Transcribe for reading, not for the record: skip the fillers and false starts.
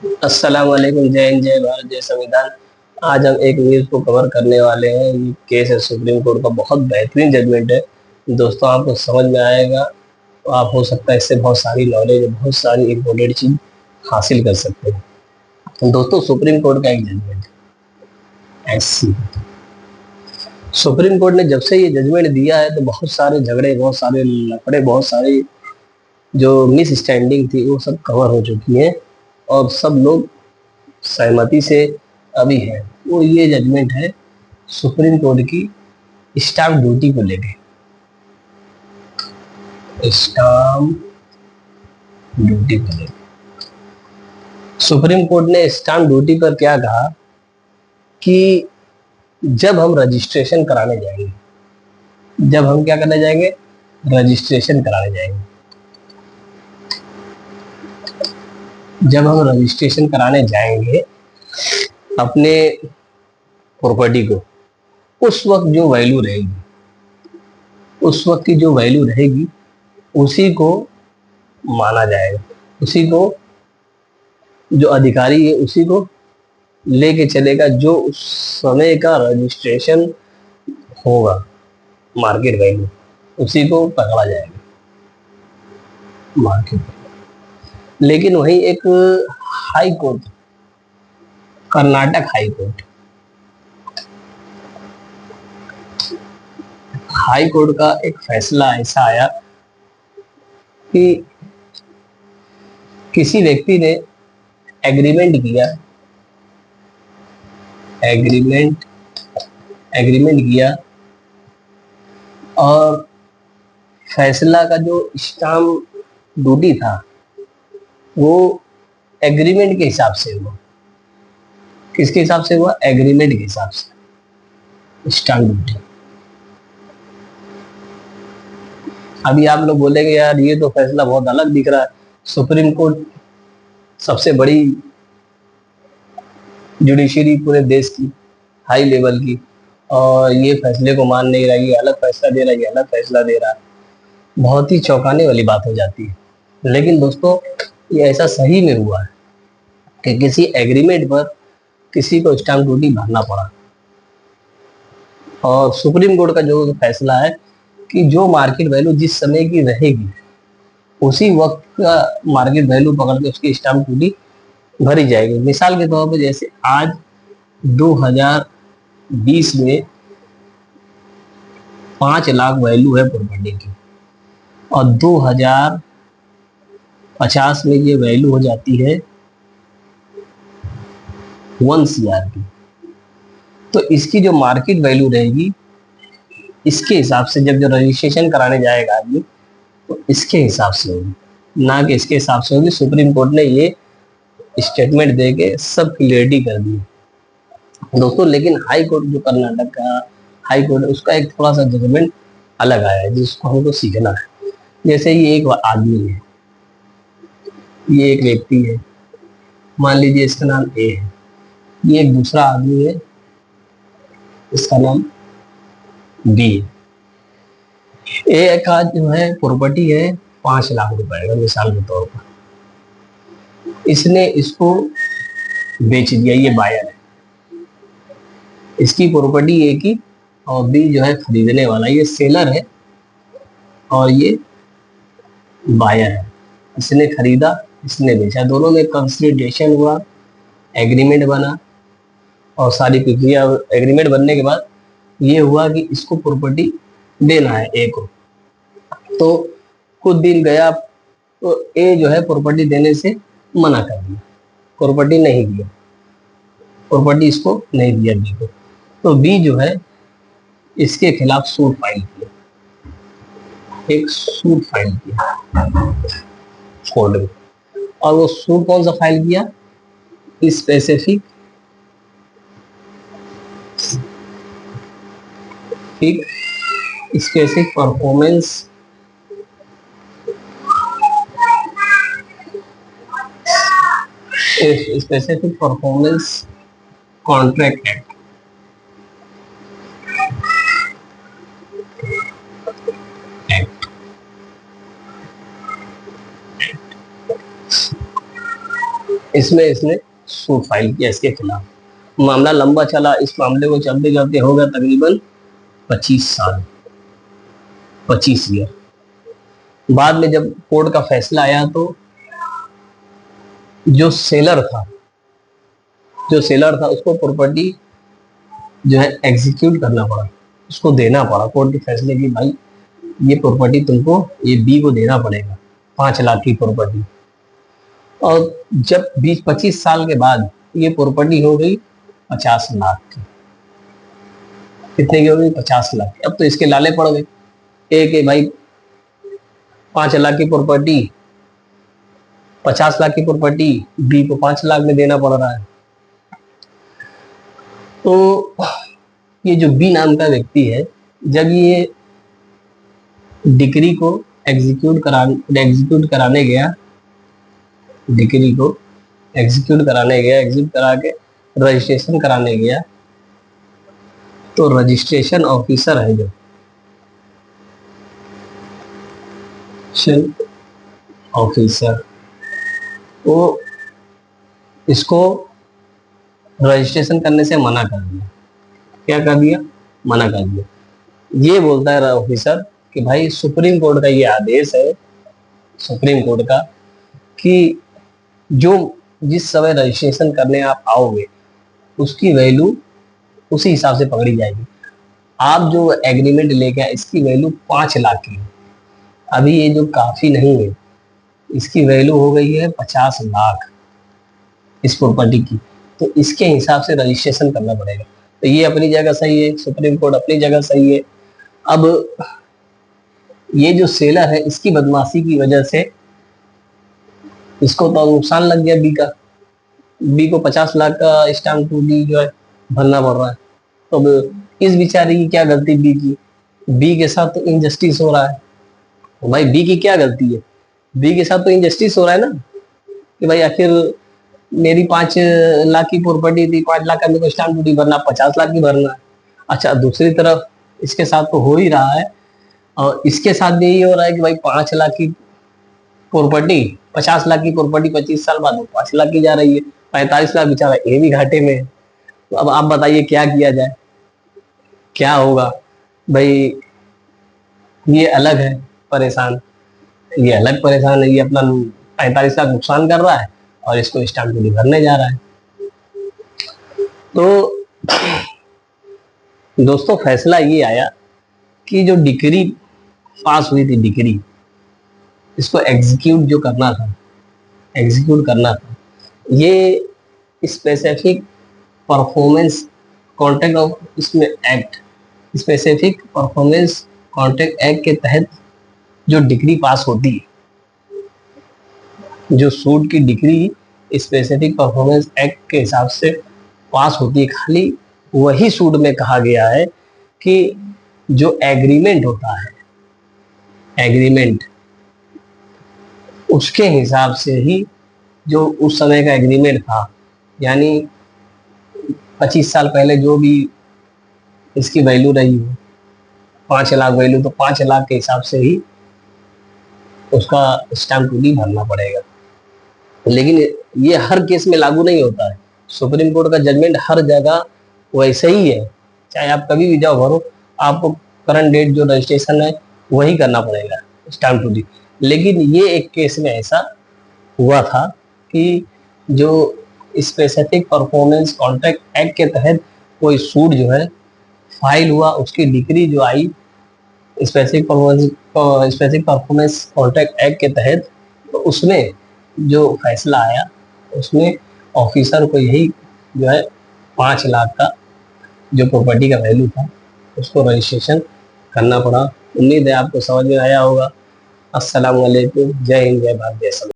अस्सलाम वालेकुम। जय हिंद, जय भारत, जय संविधान। आज हम एक न्यूज़ को कवर करने वाले हैं। ये केस है सुप्रीम कोर्ट का, बहुत बेहतरीन जजमेंट है दोस्तों। आपको समझ में आएगा तो आप हो सकता है इससे बहुत सारी नॉलेज, बहुत सारी इम्पोर्टेंट चीज हासिल कर सकते हैं। तो दोस्तों, सुप्रीम कोर्ट का एक जजमेंट ऐसी, सुप्रीम कोर्ट ने जब से ये जजमेंट दिया है तो बहुत सारे झगड़े, बहुत सारे लफड़े, बहुत सारी जो मिस स्टैंडिंग थी वो सब कवर हो चुकी है और सब लोग सहमति से अभी है। वो ये जजमेंट है सुप्रीम कोर्ट की स्टाम्प ड्यूटी को लेके। स्टाम्प ड्यूटी को लेके सुप्रीम कोर्ट ने स्टाम्प ड्यूटी पर क्या कहा कि जब हम रजिस्ट्रेशन कराने जाएंगे, जब हम क्या करने जाएंगे, रजिस्ट्रेशन कराने जाएंगे, जब हम रजिस्ट्रेशन कराने जाएंगे अपने प्रॉपर्टी को, उस वक्त जो वैल्यू रहेगी, उस वक्त की जो वैल्यू रहेगी उसी को माना जाएगा, उसी को जो अधिकारी है उसी को लेके चलेगा, जो उस समय का रजिस्ट्रेशन होगा, मार्केट वैल्यू, उसी को पकड़ा जाएगा, मार्केट वैल्यू। लेकिन वहीं एक high court, Karnataka high court, high court का एक फैसला ऐसा आया कि किसी व्यक्ति ने एग्रीमेंट किया, एग्रीमेंट एग्रीमेंट किया और फैसला का जो स्टाम्प ड्यूटी था वो एग्रीमेंट के हिसाब से हुआ। किसके हिसाब से हुआ? एग्रीमेंट के हिसाब से स्टाम्प ड्यूटी। अभी आप लोग बोलेंगे यार ये तो फैसला बहुत अलग दिख रहा है, सुप्रीम कोर्ट सबसे बड़ी जुडिशरी पूरे देश की, हाई लेवल की, और ये फैसले को मान नहीं रहा, ये अलग फैसला दे रहा है, ये अलग फैसला दे रहा है। बहुत ही चौंकाने वाली बात हो जाती है। लेकिन दोस्तों, ये ऐसा सही में हुआ है कि किसी एग्रीमेंट पर किसी को स्टाम्प ड्यूटी भरना पड़ा। और सुप्रीम कोर्ट का जो फैसला है कि जो मार्केट वैल्यू जिस समय की रहेगी उसी वक्त का मार्केट वैल्यू पकड़ के उसकी स्टाम्प ड्यूटी भरी जाएगी। मिसाल के तौर पर जैसे आज 2020 में 5 लाख वैल्यू है प्रॉपर्टी की और 2050 में ये वैल्यू हो जाती है 1 CR की। तो इसकी जो मार्केट वैल्यू रहेगी, इसके हिसाब से जब जो रजिस्ट्रेशन कराने जाएगा आदमी तो इसके हिसाब से होगी, ना कि इसके हिसाब से होगी। सुप्रीम कोर्ट ने ये स्टेटमेंट दे के सब क्लियरिटी कर दी दोस्तों। लेकिन हाई कोर्ट, जो कर्नाटक का हाई कोर्ट है, उसका एक थोड़ा सा जजमेंट अलग आया है जिसको हमको सीखना है। जैसे ये एक आदमी है, ये एक व्यक्ति है, मान लीजिए इसका नाम ए है, ये एक दूसरा आदमी है, इसका नाम बी है। ए का जो है प्रॉपर्टी है 5 लाख रुपए का, मिसाल के तौर पर इसने इसको बेच दिया, ये बायर है, इसकी प्रॉपर्टी ए की, और बी जो है खरीदने वाला, ये सेलर है और ये बायर है। इसने खरीदा, इसने बेचा, दोनों में कंसल्टेशन हुआ, एग्रीमेंट बना और सारी प्रक्रिया, एग्रीमेंट बनने के बाद ये हुआ कि इसको प्रॉपर्टी देना है ए को। तो कुछ दिन गया तो ए जो है प्रॉपर्टी देने से मना कर दिया, प्रॉपर्टी नहीं दिया, प्रॉपर्टी इसको नहीं दिया बी को। तो बी जो है इसके खिलाफ सूट फाइल किया, एक सूट फाइल किया कोर्ट में। और वो सूट कौन सा फाइल किया? Specific specific performance specific performance contract act. इसमें इसने सूट फाइल किया इसके खिलाफ। मामला लंबा चला, इस मामले को चलते चलते हो गया तकरीबन 25 साल, 25 ईयर। बाद में जब कोर्ट का फैसला आया तो जो सेलर था, उसको प्रॉपर्टी जो है एग्जीक्यूट करना पड़ा, उसको देना पड़ा। कोर्ट के फैसले की भाई ये प्रॉपर्टी तुमको, ये बी को देना पड़ेगा, 5 लाख की प्रॉपर्टी। और जब 20-25 साल के बाद ये प्रॉपर्टी हो गई 50 लाख की। कितने की हो गई? 50 लाख की। अब तो इसके लाले पड़ गए, एक है भाई 5 लाख की प्रॉपर्टी, 50 लाख की प्रॉपर्टी बी को 5 लाख में देना पड़ रहा है। तो ये जो बी नाम का व्यक्ति है, जब ये डिक्री को एग्जीक्यूट कराने गया, डिक्री को एग्जीक्यूट करा के रजिस्ट्रेशन कराने गया, तो रजिस्ट्रेशन ऑफिसर है जो ऑफिसर, वो इसको रजिस्ट्रेशन करने से मना कर दिया। क्या कर दिया? मना कर दिया। ये बोलता है ऑफिसर कि भाई सुप्रीम कोर्ट का ये आदेश है, सुप्रीम कोर्ट का, कि जो जिस समय रजिस्ट्रेशन करने आप आओगे उसकी वैल्यू उसी हिसाब से पकड़ी जाएगी। आप जो एग्रीमेंट लेके आए इसकी वैल्यू 5 लाख की है, अभी ये जो काफी नहीं है, इसकी वैल्यू हो गई है 50 लाख इस प्रॉपर्टी की, तो इसके हिसाब से रजिस्ट्रेशन करना पड़ेगा। तो ये अपनी जगह सही है, सुप्रीम कोर्ट अपनी जगह सही है। अब ये जो सेलर है, इसकी बदमाशी की वजह से इसको तो नुकसान लग गया बी का, बी को 50 लाख का स्टाम्प ड्यूटी जो है भरना पड़ रहा है। तो इस बेचारे की क्या गलती बी की? बी के साथ तो इनजस्टिस हो रहा है। तो भाई बी की क्या गलती है? बी के साथ तो इनजस्टिस हो रहा है ना, कि भाई आखिर मेरी 5 लाख की प्रॉपर्टी थी, 5 लाख का मेरे को स्टाम्प ड्यूटी भरना, 50 लाख की भरना है। अच्छा, दूसरी तरफ इसके साथ तो हो ही रहा है, और इसके साथ भी यही हो रहा है कि भाई 5 लाख की प्रॉपर्टी, 50 लाख की प्रॉपर्टी 25 साल बाद 5 लाख की जा रही है, 45 लाख बेचारा ये भी घाटे में है। तो अब आप बताइए क्या किया जाए, क्या होगा? भाई ये अलग है परेशान, ये अलग परेशान है, ये अपना 45 लाख नुकसान कर रहा है और इसको स्टाम्प ड्यूटी भरने जा रहा है। तो दोस्तों फैसला ये आया कि जो डिक्री पास हुई थी, डिक्री, इसको एग्जीक्यूट जो करना था, एग्जीक्यूट करना था, ये स्पेसिफिक परफॉर्मेंस कॉन्ट्रैक्ट ऑफ इसमें act, specific performance contract act के तहत जो डिग्री पास होती है, जो सूट की डिग्री स्पेसिफिक परफॉर्मेंस एक्ट के हिसाब से पास होती है, खाली वही सूट में कहा गया है कि जो एग्रीमेंट होता है, एग्रीमेंट, उसके हिसाब से ही, जो उस समय का एग्रीमेंट था, यानी 25 साल पहले जो भी इसकी वैल्यू रही हो, 5 लाख वैल्यू, तो 5 लाख के हिसाब से ही उसका स्टाम्प ड्यूटी भरना पड़ेगा। लेकिन ये हर केस में लागू नहीं होता है, सुप्रीम कोर्ट का जजमेंट हर जगह वैसे ही है, चाहे आप कभी भी जाओ भरो, आपको करंट डेट जो रजिस्ट्रेशन है वही करना पड़ेगा स्टाम्प ड्यूटी। लेकिन ये एक केस में ऐसा हुआ था कि जो स्पेसिफिक परफॉर्मेंस कॉन्ट्रैक्ट एक्ट के तहत कोई सूट जो है फाइल हुआ, उसकी डिग्री जो I specific performance contract act के तहत, तो उसमें जो फैसला आया उसमें ऑफिसर को यही जो है 5 लाख का जो प्रॉपर्टी का वैल्यू था उसको रजिस्ट्रेशन करना पड़ा। उम्मीद है आपको समझ में आया होगा। अस्सलाम वालेकुम, जय हिंद, जय भारत, जय